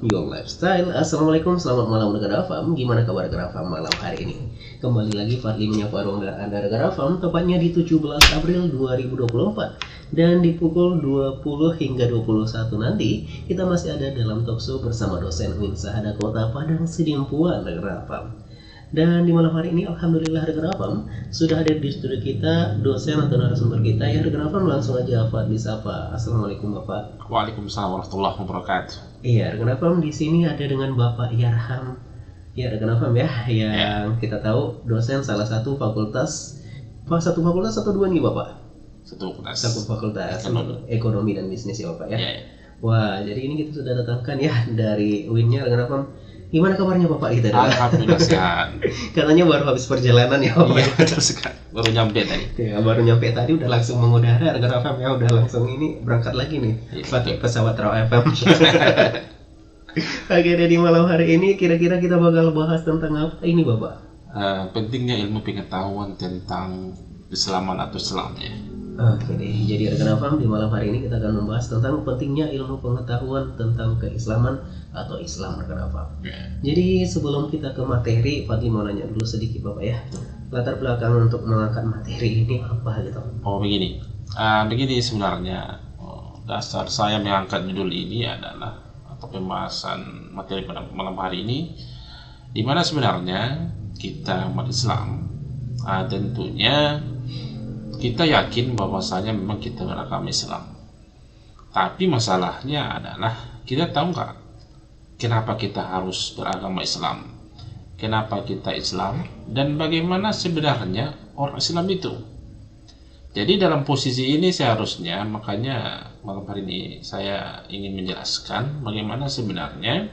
Your Lifestyle. Assalamualaikum, selamat malam rekan Afam. Gimana kabar rekan Afam malam hari ini? Kembali lagi Fadli menyapa ruang Anda rekan Afam, tepatnya di 17 April 2024. Dan di pukul 20 hingga 21 nanti, kita masih ada dalam talkshow bersama dosen UIN Sahada Kota Padang Sidimpuan rekan Afam. Dan di malam hari ini alhamdulillah rekan Afam sudah hadir di studio kita dosen atau narasumber kita ya rekan Afam. Langsung aja Fadli sapa. Assalamualaikum Bapak. Waalaikumsalam warahmatullahi wabarakatuh. Iya rekan Afam, di sini ada dengan Bapak Yarham. Ya rekan Afam ya, yang kita tahu dosen salah satu fakultas. Satu fakultas atau dua nih Bapak? Satu fakultas ekonomi dan bisnis ya Bapak ya. Wah, jadi ini kita sudah datangkan ya dari UIN-nya rekan Afam. Gimana kabarnya Bapak kita? Alhamdulillah sehat. Katanya baru habis perjalanan ya Bapak. Iya, betul sekali. Baru nyampe tadi. Ya, baru nyampe tadi udah langsung mengudara rekan FM ya, udah langsung ini berangkat lagi nih pakai pesawat Raw FM. Oke, di malam hari ini kira-kira kita bakal bahas tentang apa ini Bapak? Pentingnya ilmu pengetahuan tentang Islaman atau Islamnya. Oke deh, jadi rekan Afam di malam hari ini kita akan membahas tentang pentingnya ilmu pengetahuan tentang keislaman atau Islam rekan Afam. Jadi sebelum kita ke materi, Fadli mau nanya dulu sedikit Bapak ya. Latar belakang untuk mengangkat materi ini apa gitu? Oh begini, sebenarnya dasar saya mengangkat judul ini adalah atau pembahasan materi pada malam hari ini, di mana sebenarnya kita umat Islam tentunya kita yakin bahwasanya memang kita beragama Islam. Tapi masalahnya adalah kita tahu nggak kenapa kita harus beragama Islam? Kenapa kita Islam? Dan bagaimana sebenarnya orang Islam itu? Jadi dalam posisi ini seharusnya, makanya malam hari ini saya ingin menjelaskan bagaimana sebenarnya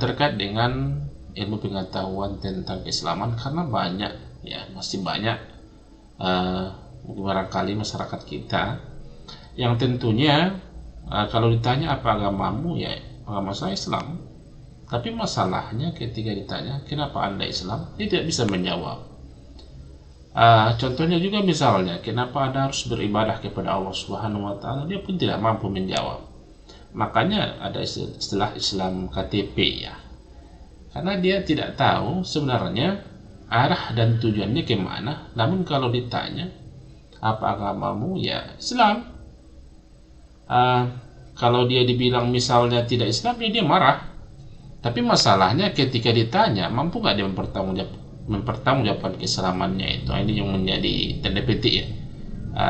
terkait dengan ilmu pengetahuan tentang keislaman, karena banyak ya, masih banyak barangkali masyarakat kita yang tentunya kalau ditanya apa agamamu, ya agama saya Islam. Tapi masalahnya ketika ditanya kenapa Anda Islam, dia tidak bisa menjawab. Contohnya juga misalnya kenapa Anda harus beribadah kepada Allah Subhanahu wa taala, dia pun tidak mampu menjawab. Makanya ada istilah Islam KTP ya. Karena dia tidak tahu sebenarnya arah dan tujuannya kemana. Namun kalau ditanya apa agamamu, ya Islam. Kalau dia dibilang misalnya tidak Islam, ya dia marah. Tapi masalahnya ketika ditanya mampu nggak dia mempertanggungjawabkan keislamannya itu. Ini yang menjadi tanda petik ya,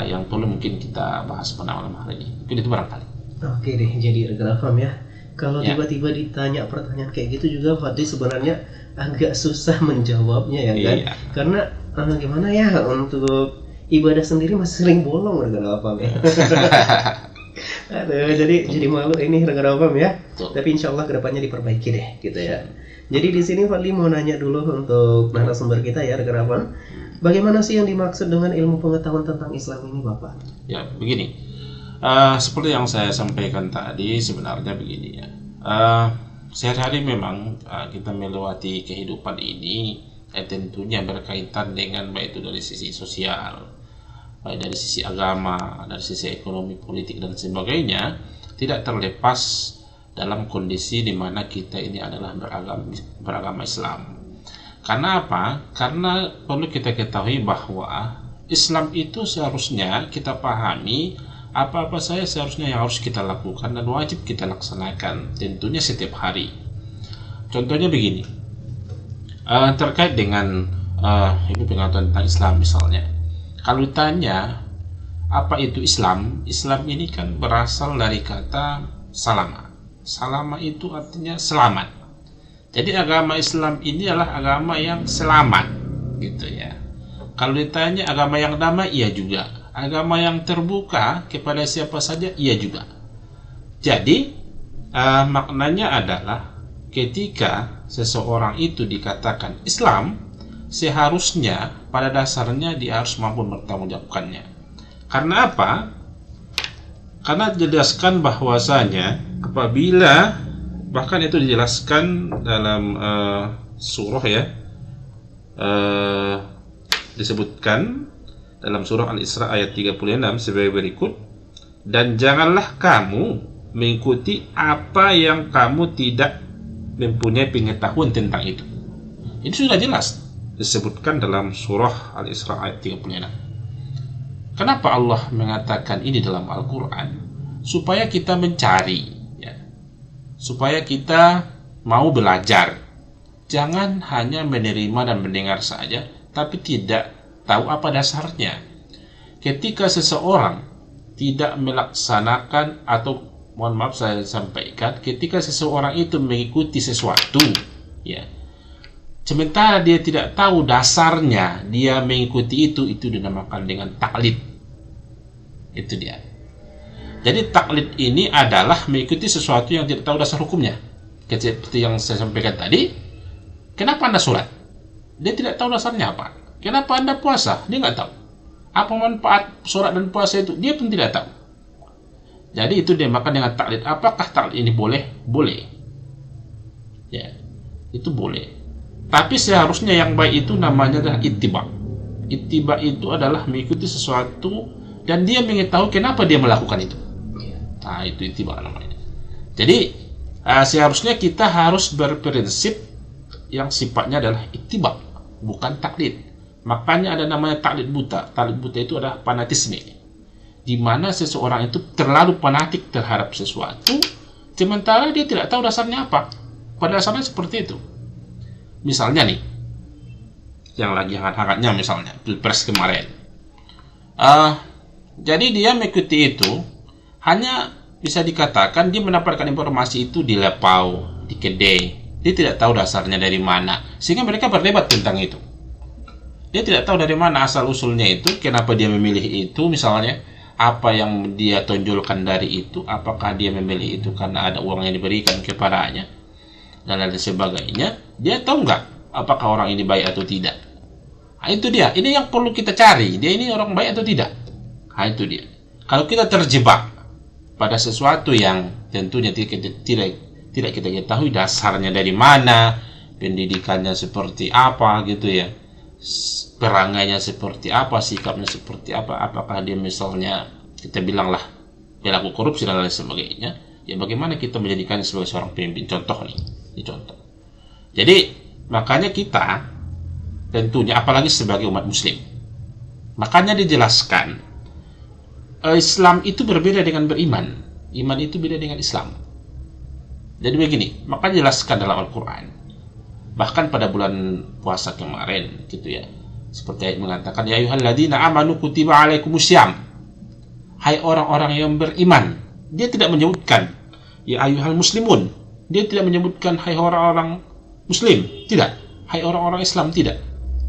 yang perlu mungkin kita bahas pada malam hari ini. Mungkin itu barangkali. Oke deh, jadi rekan Afam ya, kalau tiba-tiba ditanya pertanyaan kayak gitu juga Fadli sebenarnya agak susah menjawabnya ya kan? Karena gimana ya, untuk ibadah sendiri masih sering bolong rekan Afam ya. Aduh, jadi malu ini rekan Afam ya. Tapi insya Allah kedepannya diperbaiki deh gitu ya. Jadi di sini Fadli mau nanya dulu untuk narasumber kita ya rekan Afam. Bagaimana sih yang dimaksud dengan ilmu pengetahuan tentang Islam ini Bapak? Ya begini, seperti yang saya sampaikan tadi, sebenarnya begini ya. Sehari-hari memang kita melewati kehidupan ini tentunya berkaitan dengan baik itu dari sisi sosial, baik dari sisi agama, dari sisi ekonomi, politik dan sebagainya, tidak terlepas dalam kondisi di mana kita ini adalah beragama Islam. Karena apa? Karena perlu kita ketahui bahwa Islam itu seharusnya kita pahami apa-apa saja seharusnya yang harus kita lakukan dan wajib kita laksanakan tentunya setiap hari. Contohnya begini, terkait dengan ilmu pengetahuan tentang Islam misalnya, kalau ditanya apa itu Islam, Islam ini kan berasal dari kata salama. Salama itu artinya selamat. Jadi agama Islam ini adalah agama yang selamat gitu ya. Kalau ditanya agama yang damai, iya juga. Agama yang terbuka kepada siapa saja, iya juga. Jadi maknanya adalah ketika seseorang itu dikatakan Islam, seharusnya pada dasarnya dia harus mampu bertanggungjawabkannya. Karena apa? Karena dijelaskan bahwasanya apabila, bahkan itu dijelaskan dalam surah ya, disebutkan dalam surah Al-Isra ayat 36 sebagai berikut, dan janganlah kamu mengikuti apa yang kamu tidak mempunyai pengetahuan tentang itu. Ini sudah jelas disebutkan dalam surah Al-Isra ayat 36. Kenapa Allah mengatakan ini dalam Al-Quran? Supaya kita mencari, ya. Supaya kita mau belajar. Jangan hanya menerima dan mendengar saja, tapi tidak tahu apa dasarnya. Ketika seseorang tidak melaksanakan, atau mohon maaf saya sampaikan, ketika seseorang itu mengikuti sesuatu, ya, sementara dia tidak tahu dasarnya, dia mengikuti itu dinamakan dengan taklid. Itu dia. Jadi taklid ini adalah mengikuti sesuatu yang tidak tahu dasar hukumnya. Seperti yang saya sampaikan tadi, kenapa Anda sholat? Dia tidak tahu dasarnya apa. Kenapa Anda puasa? Dia nggak tahu. Apa manfaat sholat dan puasa itu? Dia pun tidak tahu. Jadi itu dinamakan dengan taklid. Apakah taklid ini boleh? Boleh. Ya, itu boleh. Tapi seharusnya yang baik itu namanya adalah ittiba. Ittiba itu adalah mengikuti sesuatu dan dia mengetahui kenapa dia melakukan itu. Nah, itu ittiba namanya. Jadi seharusnya kita harus berprinsip yang sifatnya adalah ittiba, bukan taklid. Makanya ada namanya taklid buta. Taklid buta itu adalah fanatisme, di mana seseorang itu terlalu fanatik terhadap sesuatu, sementara dia tidak tahu dasarnya apa. Pada dasarnya seperti itu. Misalnya nih, yang lagi hangat-hangatnya misalnya Pilpres kemarin. Jadi dia mengikuti itu, hanya bisa dikatakan dia mendapatkan informasi itu di Lepau, di Kedai. Dia tidak tahu dasarnya dari mana, sehingga mereka berdebat tentang itu. Dia tidak tahu dari mana asal-usulnya itu, kenapa dia memilih itu, misalnya apa yang dia tonjolkan dari itu, apakah dia memilih itu karena ada uang yang diberikan kepadanya, dan lain sebagainya. Dia tahu nggak apakah orang ini baik atau tidak. Nah, itu dia. Ini yang perlu kita cari. Dia ini orang baik atau tidak. Nah, itu dia. Kalau kita terjebak pada sesuatu yang tentunya tidak kita ketahui dasarnya dari mana, pendidikannya seperti apa gitu ya, perangainya seperti apa, sikapnya seperti apa, apakah dia misalnya kita bilanglah pelaku korupsi dan lain sebagainya, ya bagaimana kita menjadikannya sebagai seorang pemimpin. Contoh nih, ini contoh. Jadi makanya kita tentunya, apalagi sebagai umat muslim, makanya dijelaskan Islam itu berbeda dengan beriman. Iman itu beda dengan Islam. Jadi begini, maka dijelaskan dalam Al-Quran. Bahkan pada bulan puasa kemarin gitu ya, seperti ayat mengatakan, ya ayyuhalladzina amanu kutiba alaikumussyam. Hai orang-orang yang beriman. Dia tidak menyebutkan ya ayyuhal muslimun. Dia tidak menyebutkan hai orang-orang muslim, tidak. Hai orang-orang Islam, tidak.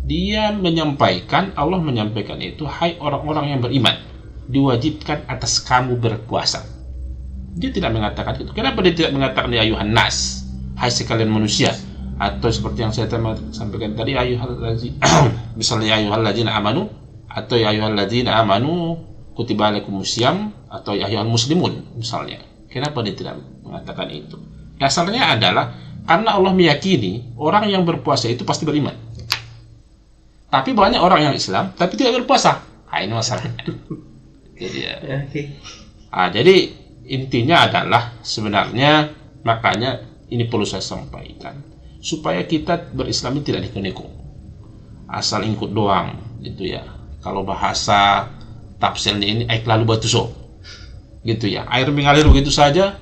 Dia menyampaikan, Allah menyampaikan itu, hai orang-orang yang beriman, diwajibkan atas kamu berpuasa. Dia tidak mengatakan itu. Kenapa dia tidak mengatakan ya ayuhan nas, hai sekalian manusia? Atau seperti yang saya sampaikan tadi, misalnya ya ayyuhalladzina amanu, atau ya ayyuhalladzina amanu kutiba alaikumussyam, atau ya ayyuhal muslimun misalnya. Kenapa dia tidak mengatakan itu? Dasarnya adalah karena Allah meyakini orang yang berpuasa itu pasti beriman. Tapi banyak orang yang Islam tapi tidak berpuasa. Nah, ini masalahnya. Jadi intinya adalah sebenarnya, makanya ini perlu saya sampaikan, supaya kita berislam ini tidak neko-neko, asal ikut doang gitu ya. Kalau bahasa tafsirnya ini air lalu batu so gitu ya, air mengalir begitu saja,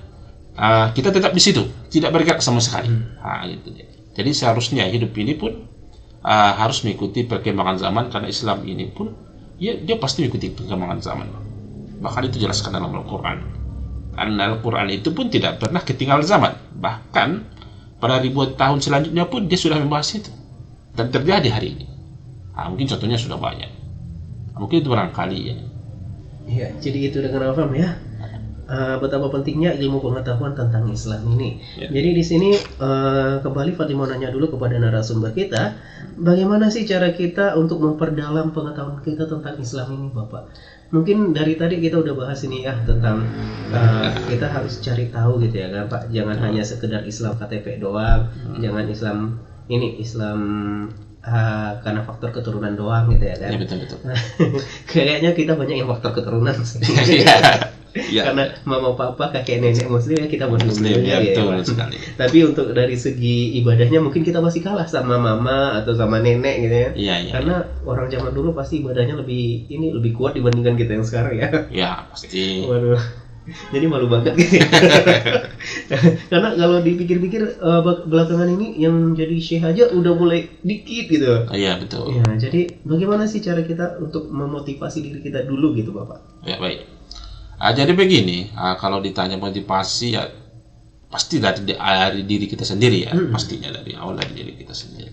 kita tetap di situ, tidak bergerak sama sekali. Nah, gitu ya. Jadi seharusnya hidup ini pun harus mengikuti perkembangan zaman, karena Islam ini pun ya dia pasti mengikuti perkembangan zaman. Bahkan itu jelaskan dalam Al-Quran. Karena Al-Quran itu pun tidak pernah ketinggalan zaman. Bahkan pada ribuan tahun selanjutnya pun dia sudah membahas itu. Dan terjadi hari ini. Mungkin contohnya sudah banyak. Mungkin itu barangkali ya. Iya, jadi itu dengan Afam ya. Betapa pentingnya ilmu pengetahuan tentang Islam ini. Ya. Jadi di sini kembali Fadli mau nanya dulu kepada narasumber kita, bagaimana sih cara kita untuk memperdalam pengetahuan kita tentang Islam ini, Bapak? Mungkin dari tadi kita udah bahas ini ya tentang kita harus cari tahu gitu ya kan, Pak. Jangan hanya sekedar Islam KTP doang, jangan Islam ini Islam karena faktor keturunan doang gitu ya kan. Ya, betul. Kayaknya kita banyak yang faktor keturunan sih. Ya. Karena mama papa kakek nenek muslim ya, kita muslim Muslim, juga ya, betul Pak. sekali. Tapi untuk dari segi ibadahnya mungkin kita masih kalah sama mama atau sama nenek gitu ya. Iya, iya. Karena orang zaman dulu pasti ibadahnya lebih kuat dibandingkan kita yang sekarang ya. Ya, pasti. Waduh. Jadi malu banget gitu. Karena kalau dipikir-pikir belakangan ini yang jadi syekh aja udah mulai dikit gitu. Iya, betul. Ya, jadi bagaimana sih cara kita untuk memotivasi diri kita dulu gitu, Bapak? Ya, baik. Jadi begini, kalau ditanya motivasi ya pasti dari diri kita sendiri ya, pastinya dari awal dari diri kita sendiri.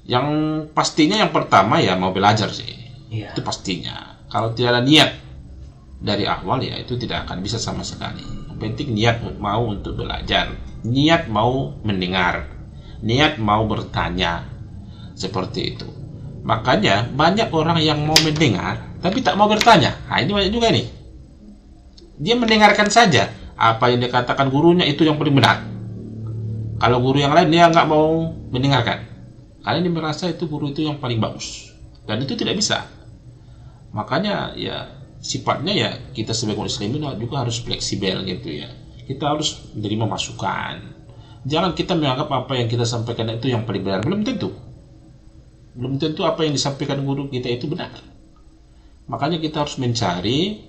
Yang pastinya yang pertama ya mau belajar sih, itu pastinya. Kalau tidak ada niat dari awal ya itu tidak akan bisa sama sekali. Yang penting niat mau untuk belajar, niat mau mendengar, niat mau bertanya, seperti itu. Makanya banyak orang yang mau mendengar tapi tak mau bertanya. Nah, ini banyak juga nih. Dia mendengarkan saja apa yang dikatakan gurunya, itu yang paling benar. Kalau guru yang lain dia nggak mau mendengarkan, karena dia merasa itu guru itu yang paling bagus, dan itu tidak bisa. Makanya ya sifatnya ya kita sebagai umat Islam juga harus fleksibel gitu ya. Kita harus menerima masukan. Jangan kita menganggap apa yang kita sampaikan itu yang paling benar. Belum tentu apa yang disampaikan guru kita itu benar. Makanya kita harus mencari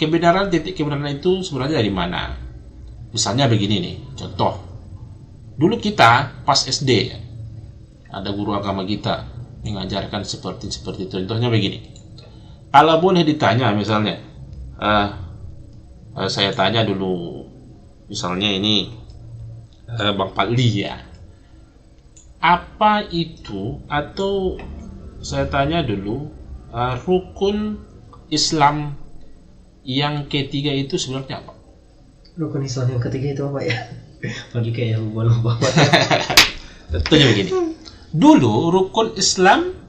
kebenaran, titik kebenaran itu sebenarnya dari mana. Misalnya begini nih, contoh. Dulu kita pas SD ada guru agama kita mengajarkan seperti itu. Contohnya begini. Kalau boleh ditanya misalnya, saya tanya dulu, misalnya ini Bang Padli ya, apa itu, atau saya tanya dulu, rukun Islam yang ketiga itu sebenarnya apa? Rukun Islam yang ketiga itu apa ya? Padli kayak yang lupa. Tentunya begini. Dulu rukun Islam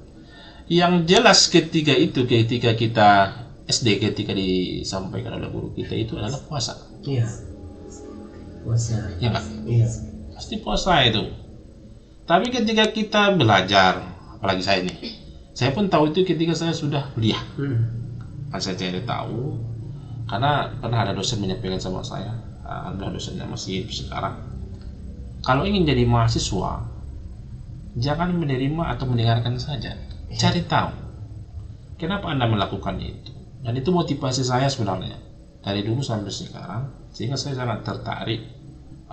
yang jelas ketika kita SD, ketika disampaikan oleh guru kita itu adalah puasa. Iya. Puasa. Ya nggak? Iya. Pasti puasa itu. Tapi ketika kita belajar, apalagi saya nih, saya pun tahu itu ketika saya sudah kuliah. Kan saya cari tahu, karena pernah ada dosen menyampaikan sama saya, alhamdulillah dosennya masih hidup sekarang. Kalau ingin jadi mahasiswa, jangan menerima atau mendengarkan saja. Cari tahu kenapa Anda melakukan itu, dan itu motivasi saya sebenarnya dari dulu sampai sekarang, sehingga saya sangat tertarik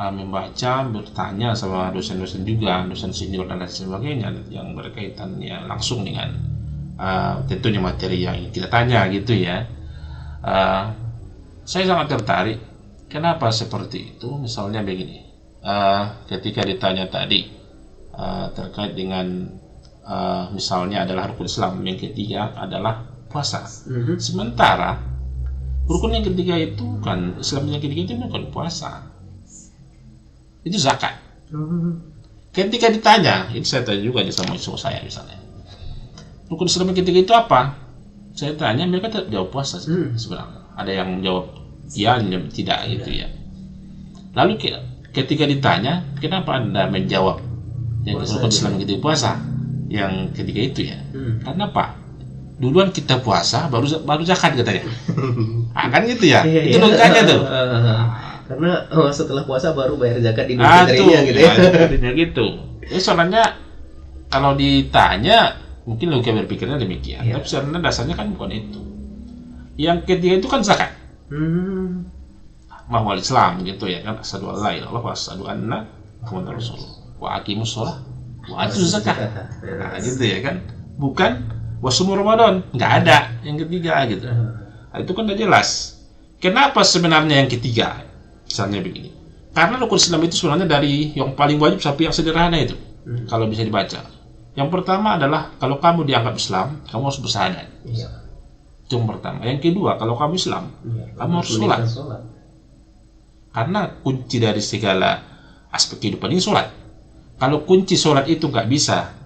membaca, bertanya sama dosen-dosen juga, dosen senior dan lain sebagainya yang berkaitan ya langsung dengan tentunya materi yang kita tanya gitu ya. Saya sangat tertarik. Kenapa seperti itu? Misalnya begini, ketika ditanya tadi terkait dengan misalnya adalah rukun Islam yang ketiga adalah puasa. Sementara rukun yang ketiga itu kan, Islam yang ketiga itu bukan puasa, itu zakat. Ketika ditanya, ini saya tanya juga sama isu saya misalnya, rukun Islam yang ketiga itu apa? Saya tanya, mereka tidak jawab puasa sebenarnya. Ada yang jawab iya, yang tidak gitu ya. Lalu ketika ditanya, kenapa Anda menjawab yang rukun Islam yang ketiga puasa? Yang ketiga itu ya, karena apa? Duluan kita puasa, baru zakat katanya. Kan gitu ya, itu logikanya tuh. Karena setelah puasa baru bayar zakat di materinya gitu ya. Gitu. Soalnya kalau ditanya, mungkin logika berpikirnya demikian. Tapi sebenarnya dasarnya kan bukan itu. Yang ketiga itu kan zakat. Mahwal Islam gitu ya kan, asyhadu alla ilaha illallah wa asyhadu anna muhammadar rasulullah wa aqimus shalah wa atuz zakat. Nah, gitu ya kan. Bukan wasumur Ramadan, nggak ada yang ketiga gitu. Nah, itu kan udah jelas. Kenapa sebenarnya yang ketiga? Misalnya begini. Karena rukun Islam itu sebenarnya dari yang paling wajib sampai yang sederhana itu. Kalau bisa dibaca. Yang pertama adalah kalau kamu dianggap Islam, kamu harus bersyahadat. Itu yang pertama. Yang kedua, kalau kamu Islam, kamu harus sholat. Karena kunci dari segala aspek kehidupan ini sholat. Kalau kunci sholat itu nggak bisa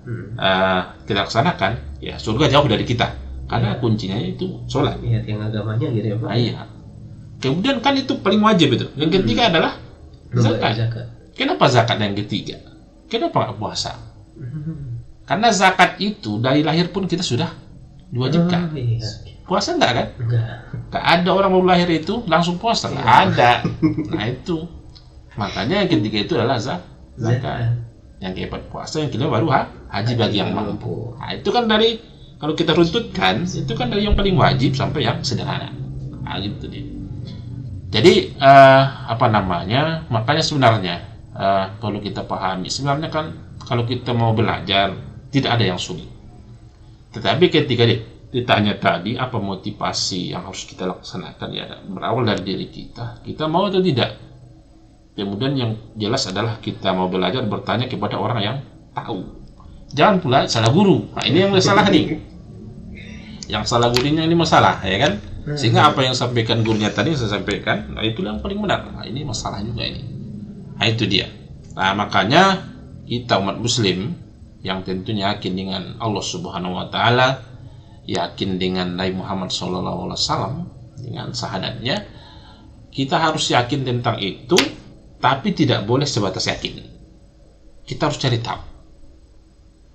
kita laksanakan, ya surga jauh dari kita. Karena kuncinya itu sholat. Iya, yang agamanya gitu ya Pak. Iya. Kemudian kan itu paling wajib itu. Yang ketiga adalah zakat. Kenapa zakat yang ketiga? Kenapa nggak puasa? Karena zakat itu dari lahir pun kita sudah diwajibkan. puasa enggak kan? Enggak. Enggak ada orang baru lahir itu langsung puasa, enggak ada. Nah itu. Makanya yang ketiga itu adalah zakat. Yang keempat puasa, yang kelima baru haji bagi yang mampu. Nah itu kan dari, kalau kita runtutkan, itu kan dari yang paling wajib sampai yang sederhana. Nah gitu dia. Jadi makanya sebenarnya perlu kita pahami, sebenarnya kan kalau kita mau belajar tidak ada yang sulit. Tetapi ketika ditanya tadi apa motivasi yang harus kita laksanakan, ya berawal dari diri kita mau atau tidak. Kemudian yang jelas adalah kita mau belajar bertanya kepada orang yang tahu. Jangan pula salah guru. Nah ini yang salah nih. Yang salah gurunya ini masalah, ya kan? Sehingga apa yang sampaikan gurunya tadi saya sampaikan, nah itu yang paling benar. Nah ini masalah juga ini. Nah itu dia. Nah makanya kita umat muslim yang tentunya yakin dengan Allah Subhanahu wa taala, yakin dengan Nabi Muhammad SAW, dengan syahadatnya, kita harus yakin tentang itu, tapi tidak boleh sebatas yakin. Kita harus cari tahu.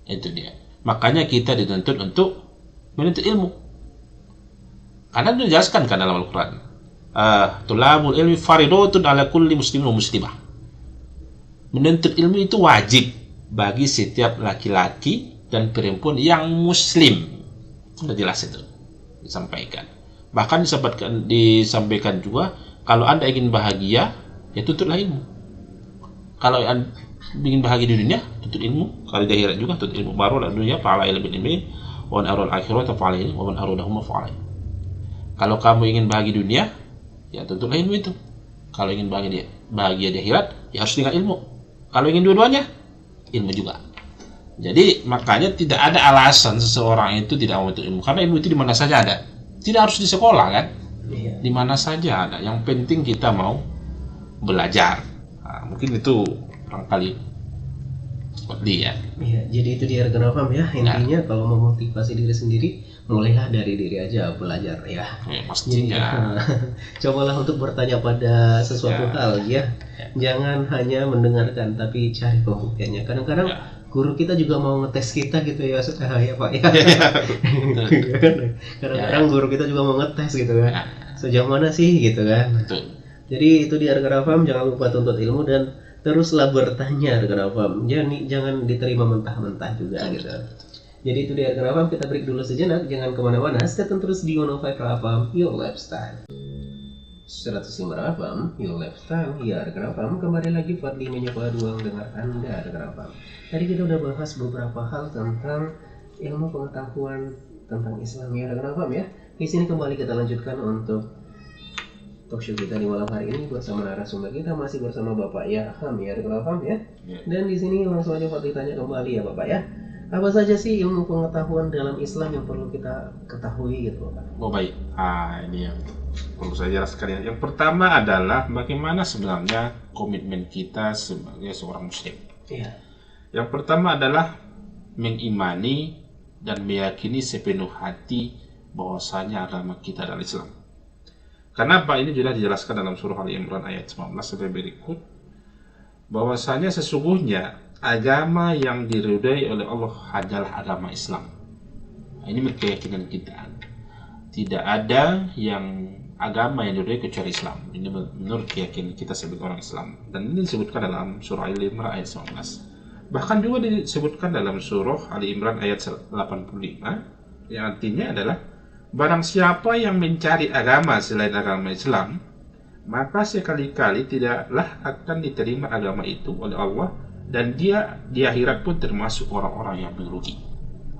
Itu dia. Makanya kita dituntut untuk menuntut ilmu. Karena itu dijelaskan kan dalam Al-Quran. Tulabul ilmi faridatun ala kulli muslimin wa muslimah. Menuntut ilmu itu wajib bagi setiap laki-laki dan perempuan yang muslim. Sudah jelas itu disampaikan. Bahkan disampaikan juga, kalau Anda ingin bahagia, ya tuntutlah ilmu. Kalau Anda ingin bahagia di dunia, tuntut ilmu. Kalau di akhirat juga tuntut ilmu. Baru di dunia fa'ala ilmi ilmi wa an arul akhirat fa'ala ilmi wa man aradahuma fa'ala. Kalau kamu ingin bahagia di dunia, ya tuntutlah ilmu itu. Kalau ingin bahagia di akhirat, ya harus dengan ilmu. Kalau ingin dua-duanya, ilmu juga. Jadi makanya tidak ada alasan seseorang itu tidak mau menuntut ilmu, karena ilmu itu di mana saja ada. Tidak harus di sekolah kan? Di mana saja ada. Yang penting kita mau belajar. Nah, mungkin itu barangkali seperti ya. Iya, jadi itu dia rekan Afam ya. Intinya kalau memotivasi diri sendiri, mulailah dari diri aja belajar ya. Pastinya. Cobalah untuk bertanya pada sesuatu hal ya. Jangan hanya mendengarkan tapi cari pembuktiannya. Kadang-kadang guru kita juga mau ngetes kita gitu ya, ya Pak ya. Kadang-kadang guru kita juga mau ngetes gitu kan. Sejauh mana sih gitu kan. Betul. Jadi itu dia rekan Afam, jangan lupa tuntut ilmu dan teruslah bertanya rekan Afam. Jangan diterima mentah-mentah juga gitu. Jadi itu dia rekan Afam, kita break dulu sejenak, jangan kemana-mana, stay tune terus di 105 Afam, Your Lifestyle. 105 Afam, Your Lifestyle. Ya rekan Afam, kembali lagi Fadli menyapa ruang dengar Anda rekan Afam. Tadi kita udah bahas beberapa hal tentang ilmu pengetahuan tentang Islam ya rekan Afam ya. Di sini kembali kita lanjutkan untuk talkshow kita di malam hari ini bersama narasumber kita, masih bersama Bapak Yaham ya rekan Afam ya. Dan di sini langsung aja Fadli tanya kembali ya Bapak ya. Apa saja sih ilmu pengetahuan dalam Islam yang perlu kita ketahui gitu Bapak? Oh baik. Ini yang perlu saya jelaskan ya. Yang pertama adalah bagaimana sebenarnya komitmen kita sebagai seorang muslim. Iya. Yang pertama adalah mengimani dan meyakini sepenuh hati bahwasanya agama kita adalah Islam. Kenapa? Ini sudah dijelaskan dalam surah Ali Imran ayat 19 sampai berikut, bahwasanya sesungguhnya agama yang diridhai oleh Allah adalah agama Islam. Nah, ini menurut keyakinan kita. Tidak ada yang agama yang diridhai kecuali Islam. Ini menurut keyakinan kita sebagai orang Islam. Dan ini disebutkan dalam surah Ali Imran ayat 19. Bahkan juga disebutkan dalam surah Ali Imran ayat 85, yang artinya adalah barang siapa yang mencari agama selain agama Islam, maka sekali-kali tidaklah akan diterima agama itu oleh Allah, dan dia di akhirat pun termasuk orang-orang yang merugi.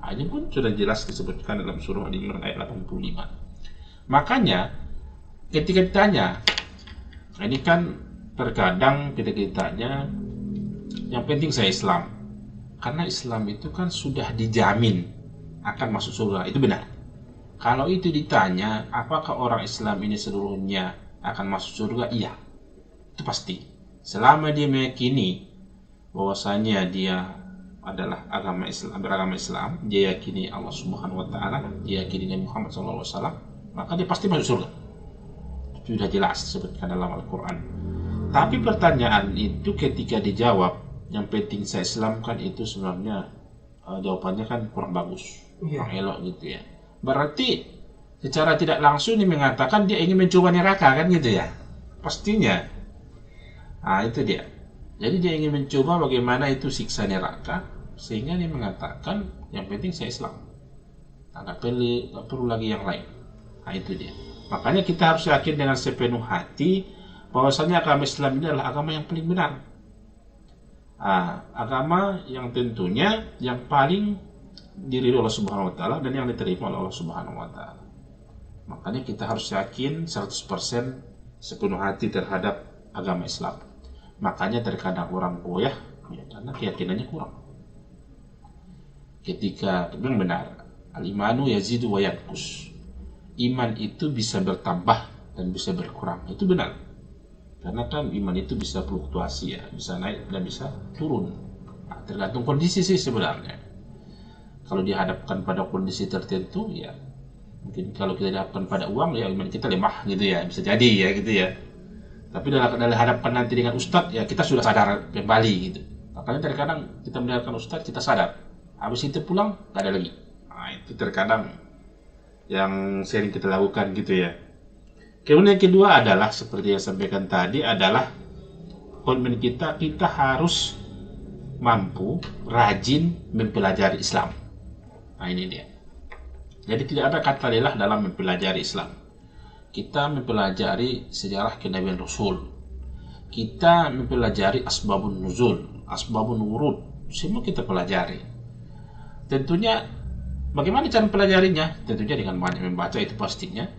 Ini pun sudah jelas disebutkan dalam surah Al-Imran ayat 85. Makanya ketika ditanya, ini kan terkadang kita ditanya, yang penting saya Islam, karena Islam itu kan sudah dijamin akan masuk surga. Itu benar. Kalau itu ditanya, apakah orang Islam ini seluruhnya akan masuk surga? Iya, itu pasti. Selama dia meyakini bahwasanya dia adalah beragama Islam, dia yakini Allah Subhanahu Wa Taala, dia yakini Nabi Muhammad SAW, maka dia pasti masuk surga. Sudah jelas disebutkan dalam Al-Quran. Tapi pertanyaan itu ketika dijawab, yang penting saya Islam, kan itu sebenarnya jawabannya kan kurang bagus, kurang elok gitu ya. Berarti secara tidak langsung ini mengatakan dia ingin mencoba neraka, kan gitu ya, pastinya. Nah itu dia, jadi dia ingin mencoba bagaimana itu siksa neraka, sehingga dia mengatakan yang penting saya Islam, nggak perlu lagi yang lain. Nah itu dia, makanya kita harus yakin dengan sepenuh hati bahwasanya agama Islam ini adalah agama yang paling benar. Agama yang tentunya yang paling diridhoi Allah Subhanahu wa taala dan yang diterima oleh Allah Subhanahu wa taala. Makanya kita harus yakin 100% sepenuh hati terhadap agama Islam. Makanya terkadang orang goyah ya karena keyakinannya kurang. Ketika memang benar, al-imanu yazidu wa yanqus. Iman itu bisa bertambah dan bisa berkurang. Itu benar. Karena kan iman itu bisa fluktuasi ya, bisa naik dan bisa turun. Nah, tergantung kondisi sih sebenarnya. Kalau dihadapkan pada kondisi tertentu ya, mungkin kalau kita dihadapkan pada uang ya iman kita lemah gitu ya, bisa jadi ya gitu ya. Tapi dalam hadapkan nanti dengan ustadz ya kita sudah sadar kembali gitu. Makanya terkadang kita mendengarkan ustadz kita sadar, habis itu pulang nggak ada lagi. Nah itu terkadang yang sering kita lakukan gitu ya. Kemudian yang kedua adalah seperti yang sampaikan tadi adalah komitmen kita harus mampu rajin mempelajari Islam. Nah ini dia. Jadi tidak ada kata lelah dalam mempelajari Islam. Kita mempelajari sejarah kenabian Rasul. Kita mempelajari asbabun nuzul, asbabun wurud. Semua kita pelajari. Tentunya bagaimana cara mempelajarinya? Tentunya dengan banyak membaca itu pastinya.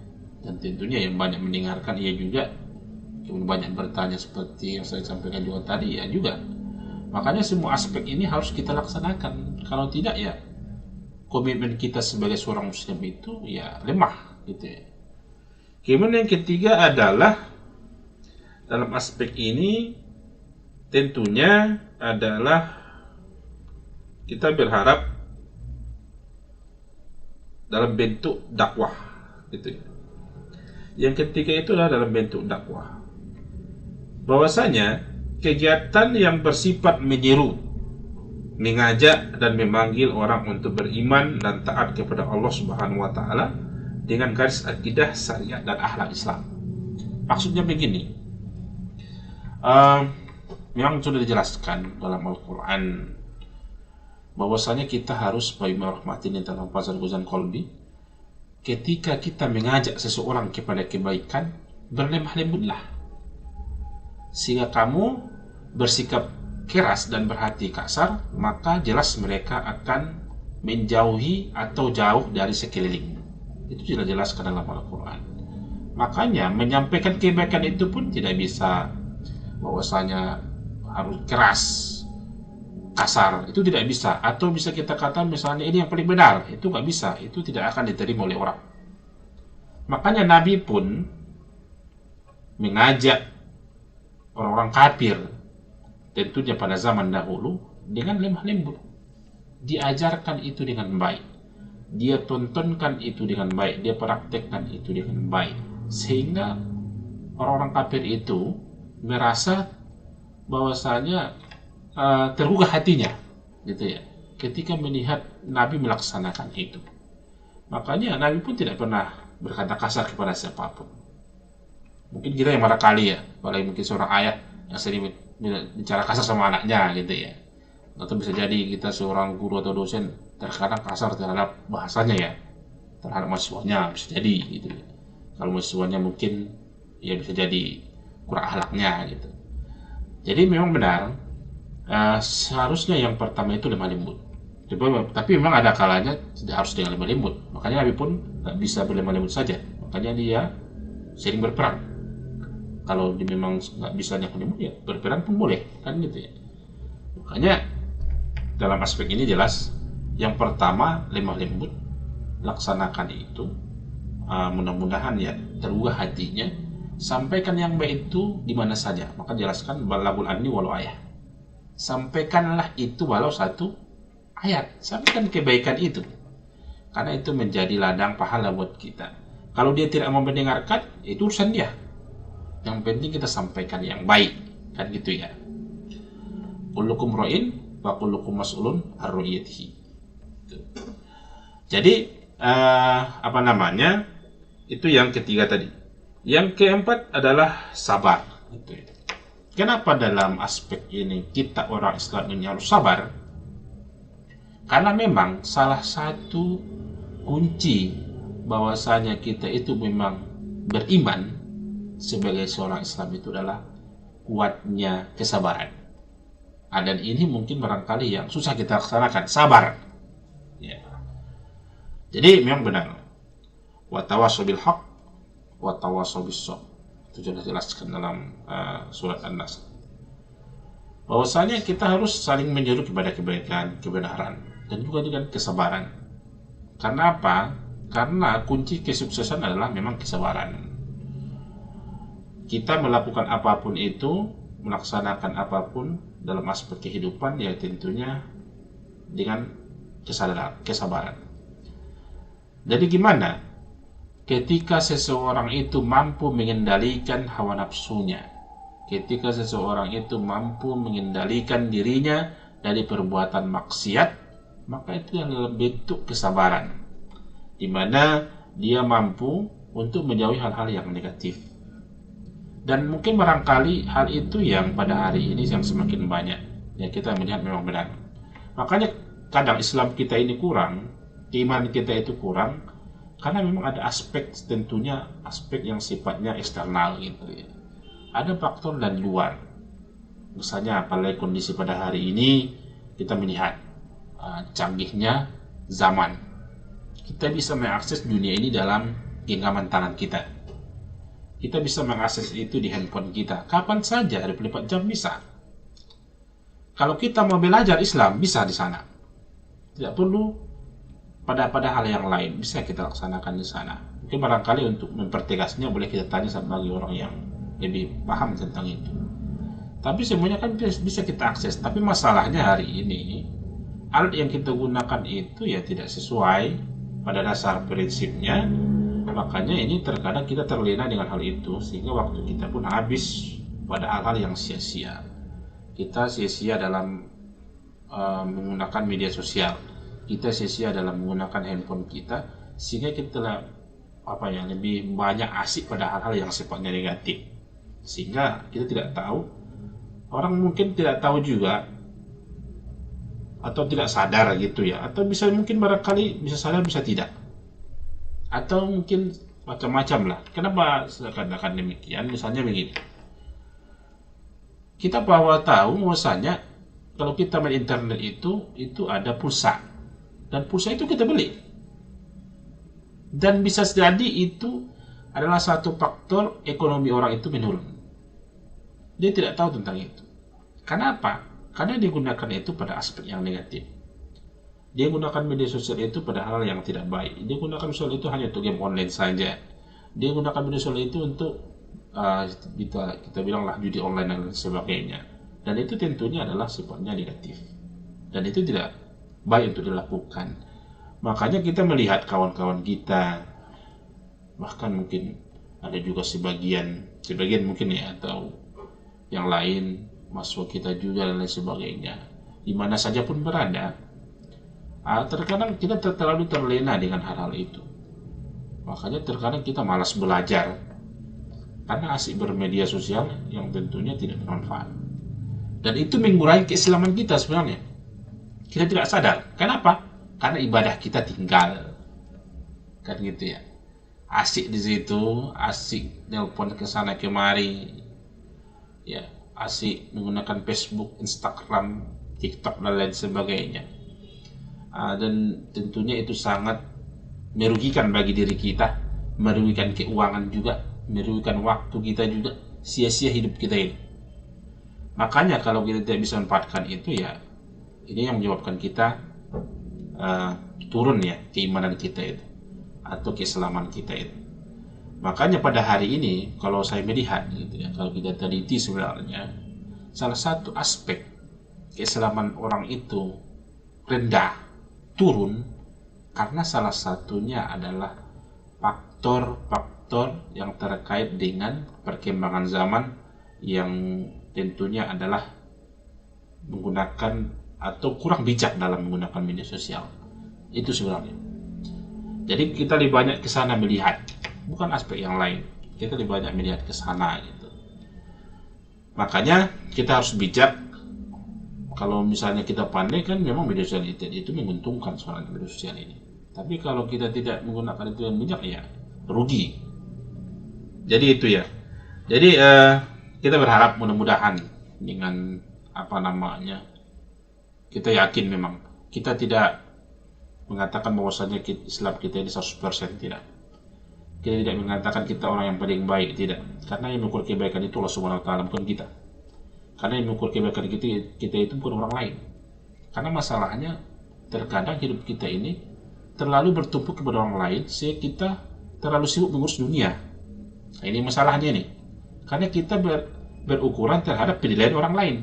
Dan tentunya yang banyak mendengarkan ia juga. Kemudian banyak bertanya seperti yang saya sampaikan juga tadi ya juga. Makanya semua aspek ini harus kita laksanakan. Kalau tidak ya komitmen kita sebagai seorang muslim itu ya lemah gitu ya. Kemudian yang ketiga adalah dalam aspek ini tentunya adalah kita berharap dalam bentuk dakwah gitu ya. Yang ketiga itu adalah dalam bentuk dakwah. Bahwasanya kegiatan yang bersifat menyeru, mengajak dan memanggil orang untuk beriman dan taat kepada Allah Subhanahu wa taala dengan garis akidah, syariat dan akhlak Islam. Maksudnya begini. Memang sudah dijelaskan dalam Al-Qur'an bahwasanya kita harus bagaimana rahmatin dalam pasal Ghazan Qalbi. Ketika kita mengajak seseorang kepada kebaikan, berlemah lembutlah. Sehingga kamu bersikap keras dan berhati kasar, maka jelas mereka akan menjauhi atau jauh dari sekeliling. Itu sudah jelaskan dalam Al-Quran. Makanya menyampaikan kebaikan itu pun tidak bisa bahwasanya harus keras, kasar, itu tidak bisa. Atau bisa kita katakan misalnya ini yang paling benar, itu nggak bisa, itu tidak akan diterima oleh orang. Makanya Nabi pun mengajak orang-orang kafir tentunya pada zaman dahulu dengan lemah lembut. Diajarkan itu dengan baik, dia tontonkan itu dengan baik, dia praktekkan itu dengan baik, sehingga orang-orang kafir itu merasa bahwasanya tergugah hatinya gitu ya ketika melihat Nabi melaksanakan itu. Makanya Nabi pun tidak pernah berkata kasar kepada siapapun. Mungkin kita yang barangkali ya, apalagi mungkin seorang ayah yang sering bicara kasar sama anaknya gitu ya, atau bisa jadi kita seorang guru atau dosen terkadang kasar terhadap bahasanya ya, terhadap mahasiswanya bisa jadi gitu ya. Kalau mahasiswanya mungkin ya bisa jadi kurang akhlaknya gitu. Jadi memang benar seharusnya yang pertama itu lemah lembut. Tapi memang ada kalanya tidak harus dengan lemah lembut. Makanya Nabi pun nggak bisa berlemah lembut saja. Makanya dia sering berperang. Kalau dia memang nggak bisa lemah lembut ya berperang pun boleh kan gitu ya. Makanya dalam aspek ini jelas yang pertama lemah lembut, laksanakan itu. Mudah-mudahan ya tergugah hatinya. Sampaikan yang baik itu di mana saja. Maka jelaskan balagul anni walau ayah. Sampaikanlah itu walau satu ayat. Sampaikan kebaikan itu. Karena itu menjadi ladang pahala buat kita. Kalau dia tidak mau mendengarkan, itu urusan dia. Yang penting kita sampaikan yang baik. Kan gitu ya. Kullukum ra'in wa kullukum mas'ulun ar-ru'yatihi. Jadi Itu yang ketiga tadi. Yang keempat adalah sabar. Kenapa dalam aspek ini kita orang Islam ini harus sabar? Karena memang salah satu kunci bahwasanya kita itu memang beriman sebagai seorang Islam itu adalah kuatnya kesabaran. Dan ini mungkin barangkali yang susah kita laksanakan, sabar. Ya. Jadi memang benar. Wa tawassaw bil haqq wa tawassaw bis sabr. Itu sudah dijelaskan dalam surat An-Nas. Bahwasanya kita harus saling menyeru kepada kebaikan, kebenaran, dan juga dengan kesabaran. Karena apa? Karena kunci kesuksesan adalah memang kesabaran. Kita melakukan apapun itu, melaksanakan apapun dalam aspek kehidupan, ya tentunya dengan kesabaran. Jadi gimana ketika seseorang itu mampu mengendalikan hawa nafsunya, ketika seseorang itu mampu mengendalikan dirinya dari perbuatan maksiat, maka itu adalah bentuk kesabaran, di mana dia mampu untuk menjauhi hal-hal yang negatif. Dan mungkin barangkali hal itu yang pada hari ini yang semakin banyak, ya kita melihat memang benar. Makanya kadang Islam kita ini kurang, keimanan kita itu kurang, karena memang ada aspek, tentunya aspek yang sifatnya eksternal gitu ya. Ada faktor dari luar. Misalnya apalagi kondisi pada hari ini kita melihat canggihnya zaman. Kita bisa mengakses dunia ini dalam genggaman tangan kita. Kita bisa mengakses itu di handphone kita. Kapan saja, 24 jam bisa. Kalau kita mau belajar Islam, bisa di sana. Tidak perlu pada hal yang lain, bisa kita laksanakan di sana. Mungkin barangkali untuk mempertegasnya boleh kita tanya bagi orang yang lebih paham tentang itu. Tapi semuanya kan bisa kita akses. Tapi masalahnya hari ini alat yang kita gunakan itu ya tidak sesuai pada dasar prinsipnya. Makanya ini terkadang kita terlena dengan hal itu, sehingga waktu kita pun habis pada hal-hal yang sia-sia. Kita sia-sia dalam menggunakan media sosial, kita sia-sia dalam menggunakan handphone kita, sehingga kita lebih banyak asik pada hal-hal yang sifatnya negatif, sehingga kita tidak tahu, orang mungkin tidak tahu juga atau tidak sadar gitu ya, atau bisa mungkin barangkali bisa sadar bisa tidak, atau mungkin macam-macam lah. Kenapa saya katakan demikian? Misalnya begini, kita tahu bahwasanya kalau kita main internet itu ada pulsa, dan pulsa itu kita beli, dan bisa jadi itu adalah satu faktor ekonomi orang itu menurun. Dia tidak tahu tentang itu. Kenapa? Karena dia gunakan itu pada aspek yang negatif. Dia gunakan media sosial itu pada hal yang tidak baik. Dia gunakan sosial itu hanya untuk game online saja. Dia gunakan media sosial itu untuk kita bilanglah judi online dan sebagainya. Dan itu tentunya adalah sifatnya negatif. Dan itu tidak baik untuk dilakukan. Makanya kita melihat kawan-kawan kita, bahkan mungkin ada juga sebagian mungkin ya, atau yang lain, mahasiswa kita juga dan lain sebagainya, di mana saja pun berada. Terkadang kita terlalu terlena dengan hal-hal itu. Makanya terkadang kita malas belajar karena asik bermedia sosial yang tentunya tidak bermanfaat. Dan itu mengurangi keislaman kita sebenarnya. Kita tidak sadar. Kenapa? Karena ibadah kita tinggal. Kan gitu ya. Asik di situ, asik nelpon ke sana kemari. Ya, asik menggunakan Facebook, Instagram, TikTok dan lain sebagainya. Dan tentunya itu sangat merugikan bagi diri kita, merugikan keuangan juga, merugikan waktu kita juga, sia-sia hidup kita ini. Makanya kalau kita tidak bisa manfaatkan itu, ya ini yang menyebabkan kita turun ya keimanan kita itu, atau keislaman kita itu. Makanya pada hari ini kalau saya melihat gitu ya, kalau kita teliti sebenarnya salah satu aspek keislaman orang itu rendah, turun, karena salah satunya adalah faktor-faktor yang terkait dengan perkembangan zaman yang tentunya adalah menggunakan atau kurang bijak dalam menggunakan media sosial. Itu sebenarnya. Jadi kita lebih banyak ke sana melihat bukan aspek yang lain. Kita lebih banyak melihat ke sana gitu. Makanya kita harus bijak. Kalau misalnya kita pandai kan memang media sosial itu menguntungkan soalnya media sosial ini. Tapi kalau kita tidak menggunakan itu yang bijak ya rugi. Jadi itu ya. Jadi kita berharap mudah-mudahan dengan kita yakin memang kita tidak mengatakan bahwasanya Islam kita ini 100% tidak. Kita tidak mengatakan kita orang yang paling baik, tidak. Karena yang mengukur kebaikan itu Allah Subhanahu wa taala, bukan kita. Karena yang mengukur kebaikan kita itu bukan orang lain. Karena masalahnya terkadang hidup kita ini terlalu bertumpu kepada orang lain sehingga kita terlalu sibuk mengurus dunia. Nah, ini masalahnya nih. Karena kita berukuran terhadap penilaian orang lain.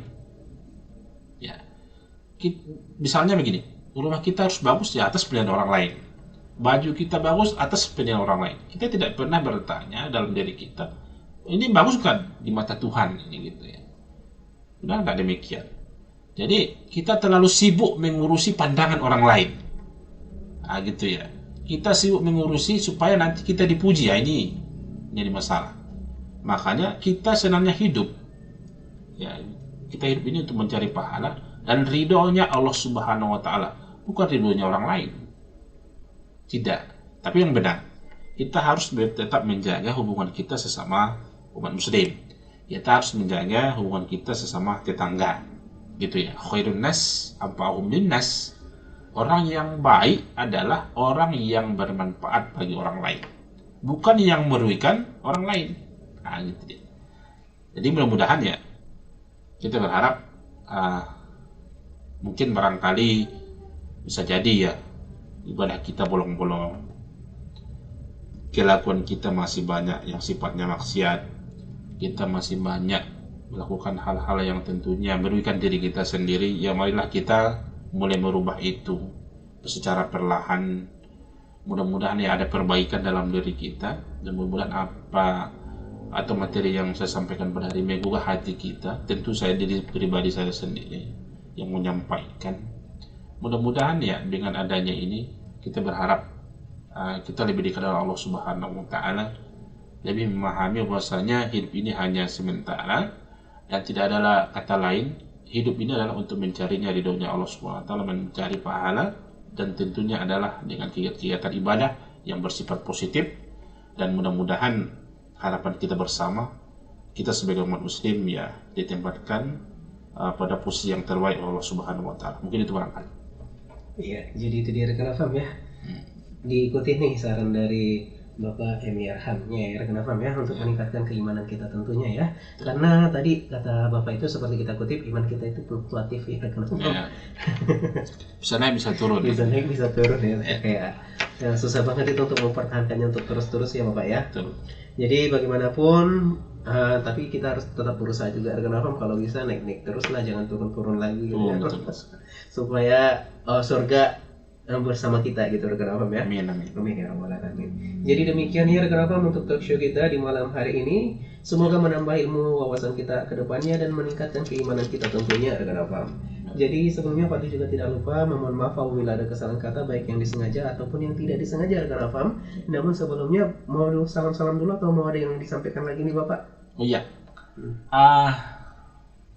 Ya. Misalnya begini, rumah kita harus bagus di atas penilaian orang lain. Baju kita bagus atas penilaian orang lain. Kita tidak pernah bertanya dalam diri kita, ini bagus kan di mata Tuhan ini gitu ya. Benar nggak demikian? Jadi kita terlalu sibuk mengurusi pandangan orang lain. Nah gitu ya. Kita sibuk mengurusi supaya nanti kita dipuji. Ya ini jadi masalah. Makanya kita senangnya hidup. Ya, kita hidup ini untuk mencari pahala dan ridhonya Allah Subhanahu wa taala, bukan ridhonya orang lain. Tidak, tapi yang benar, kita harus tetap menjaga hubungan kita sesama umat muslim. Kita harus menjaga hubungan kita sesama tetangga, gitu ya. Khairun nas anfa'uhum linnas. Orang yang baik adalah orang yang bermanfaat bagi orang lain, bukan yang merugikan orang lain. Nah, gitu ya. Jadi mudah-mudahan ya, kita berharap mungkin barangkali bisa jadi ya ibadah kita bolong-bolong, kelakuan kita masih banyak yang sifatnya maksiat, kita masih banyak melakukan hal-hal yang tentunya merugikan diri kita sendiri. Ya marilah kita mulai merubah itu secara perlahan. Mudah-mudahan ya ada perbaikan dalam diri kita, dan mudah-mudahan atau materi yang saya sampaikan pada hari ini menggugah hati kita. Tentu saya diri pribadi saya sendiri yang menyampaikan. Mudah-mudahan ya dengan adanya ini kita berharap kita lebih dekat dengan Allah Subhanahu wa taala, lebih memahami bahwasanya hidup ini hanya sementara dan tidak ada kata lain. Hidup ini adalah untuk mencarinya ridhonya Allah Subhanahu wa taala, mencari pahala, dan tentunya adalah dengan kegiatan ibadah yang bersifat positif. Dan mudah-mudahan harapan kita bersama, kita sebagai umat muslim ya ditempatkan pada posisi yang terbaik oleh Allah Subhanahu wa taala. Mungkin itu barangkali. Iya, jadi itu dia rekan Afam ya. Diikuti nih saran dari Bapak Emir Hamnya ya rekan Afam ya, untuk meningkatkan keimanan kita tentunya ya. Karena tadi kata Bapak itu seperti kita kutip, iman kita itu fluktuatif ya rekan Afam. Ya. Bisa naik bisa turun. Bisa naik bisa turun ya. Kayak susah banget itu untuk mempertahankannya untuk terus-terus ya Bapak ya. Betul. Jadi bagaimanapun tapi kita harus tetap berusaha juga rekan Afam, kalau bisa naik-naik terus lah, jangan turun-turun lagi gitu ya. Supaya surga bersama kita gitu rekan Afam ya. Amin amin. Amin ya rabbal alamin. Jadi demikian ya rekan Afam untuk talk show kita di malam hari ini. Semoga menambah ilmu wawasan kita ke depannya dan meningkatkan keimanan kita tentunya rekan Afam. Jadi sebelumnya Pak juga tidak lupa memohon maaf apabila ada kesalahan kata baik yang disengaja ataupun yang tidak disengaja rekan Afam. Namun sebelumnya mau salam-salam dulu atau mau ada yang disampaikan lagi nih Bapak? Oh iya.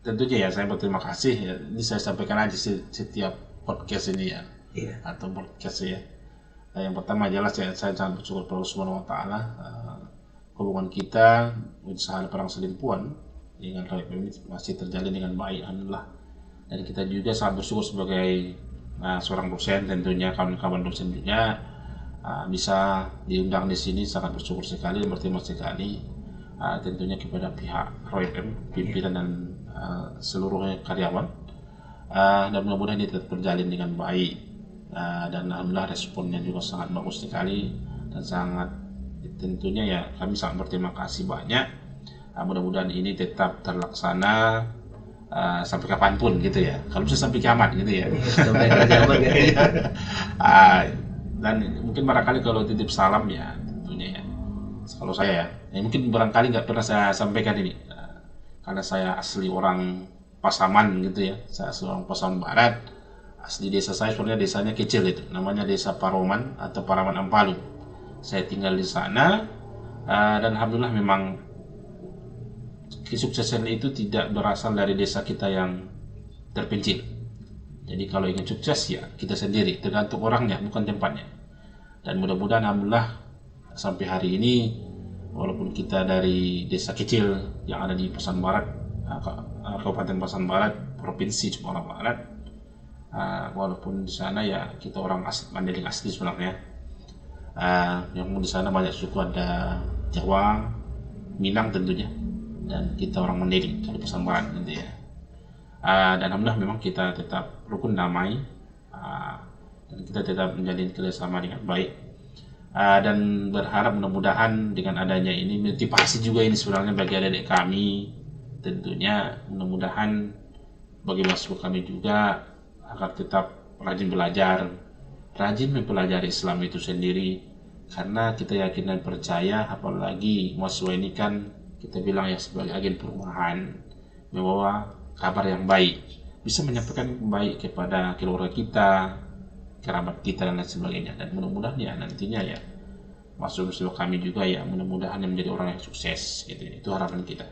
Tentunya ya saya berterima kasih ya. Ini saya sampaikan aja setiap podcast ini ya. Iya. Atau podcast ya. Yang pertama jelas saya sangat bersyukur pada Allah Subhanahu wa taala, hubungan kita usaha perang selingkuhan dengan Roy ini masih terjalin dengan baik alhamdulillah. Dan kita juga sangat bersyukur sebagai seorang dosen, tentunya kawan-kawan dosen juga bisa diundang di sini, sangat bersyukur sekali dan berterima sekali tentunya kepada pihak Roy pimpinan dan seluruh karyawan, dan mudah-mudahan ini tetap berjalin dengan baik. Dan alhamdulillah responnya juga sangat bagus sekali dan sangat tentunya ya kami sangat berterima kasih banyak. Mudah-mudahan ini tetap terlaksana sampai kapanpun gitu ya, kalau bisa sampai kiamat gitu ya. Sampai kiamat gitu. Dan mungkin barangkali kalau titip salam ya tentunya ya, kalau saya ya mungkin barangkali nggak pernah saya sampaikan ini karena saya asli orang Pasaman gitu ya, saya asli orang Pasaman Barat. Asli desa saya sebenarnya desanya kecil itu, namanya Desa Paroman atau Paraman Ampalu. Saya tinggal di sana Dan alhamdulillah memang kesuksesan itu tidak berasal dari desa kita yang terpencil. Jadi kalau ingin sukses ya kita sendiri, tergantung orangnya bukan tempatnya. Dan mudah-mudahan alhamdulillah sampai hari ini, walaupun kita dari desa kecil yang ada di Pasaman Barat, Kabupaten Pasaman Barat, Provinsi Sumatera Barat, walaupun di sana ya kita orang Mandailing asli sebenarnya. Yang di sana banyak suku, ada Jawa, Minang tentunya, dan kita orang Mandailing dari Pasaman Barat nanti ya. Dan alhamdulillah memang kita tetap rukun damai, dan kita tetap menjalin kerjasama dengan baik, dan berharap mudah-mudahan dengan adanya ini motivasi juga ini sebenarnya bagi adik-adik kami, tentunya mudah-mudahan bagi mahasiswa kami juga agar tetap rajin belajar, rajin mempelajari Islam itu sendiri, karena kita yakin dan percaya, apalagi mahasiswa ini kan kita bilang ya sebagai agen perubahan, membawa kabar yang baik, bisa menyampaikan baik kepada keluarga kita, kerabat kita dan lain sebagainya. Dan mudah-mudahan ya nantinya ya mahasiswa kami juga ya mudah-mudahan yang menjadi orang yang sukses gitu. Itu harapan kita.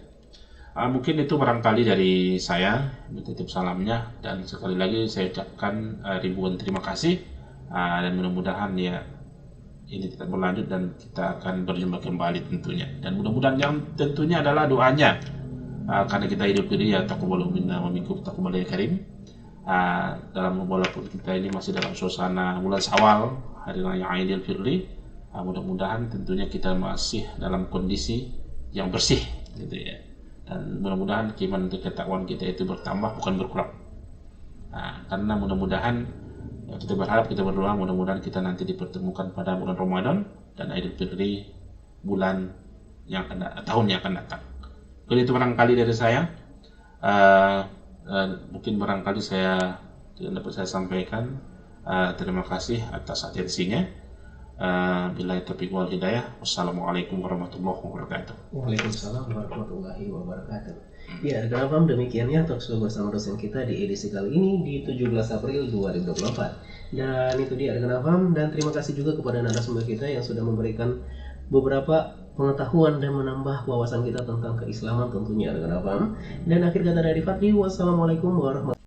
Mungkin itu barangkali dari saya, titip salamnya, dan sekali lagi saya ucapkan ribuan terima kasih, dan mudah-mudahan ya ini tetap berlanjut dan kita akan berjumpa kembali tentunya. Dan mudah-mudahan yang tentunya adalah doanya, karena kita hidup ini ya taqabbalu minna wa minkum taqabbal ya karim. Dalam walaupun kita ini masih dalam suasana bulan Syawal, hari raya Aidil Fitri, mudah-mudahan tentunya kita masih dalam kondisi yang bersih gitu ya. Dan mudah-mudahan iman dan ketakwaan kita itu bertambah bukan berkurang. Karena mudah-mudahan ya, kita berharap, kita berdoa mudah-mudahan kita nanti dipertemukan pada bulan Ramadan dan Idul Fitri bulan yang tahun yang akan datang. Jadi itu barangkali dari saya. Mungkin barangkali saya tidak dapat saya sampaikan. Terima kasih atas atensinya. Billahi taufiq wal hidayah. Wassalamualaikum warahmatullahi wabarakatuh. Waalaikumsalam warahmatullahi wabarakatuh. Ya, Rekan demikiannya talkshow bersama dosen kita di edisi kali ini di 17 April 2024. Dan itu dia Rekan, dan terima kasih juga kepada narasumber kita yang sudah memberikan beberapa pengetahuan dan menambah wawasan kita tentang keislaman tentunya Rekan. Dan akhir kata dari Fadli, wassalamualaikum warahmatullahi wabarakatuh.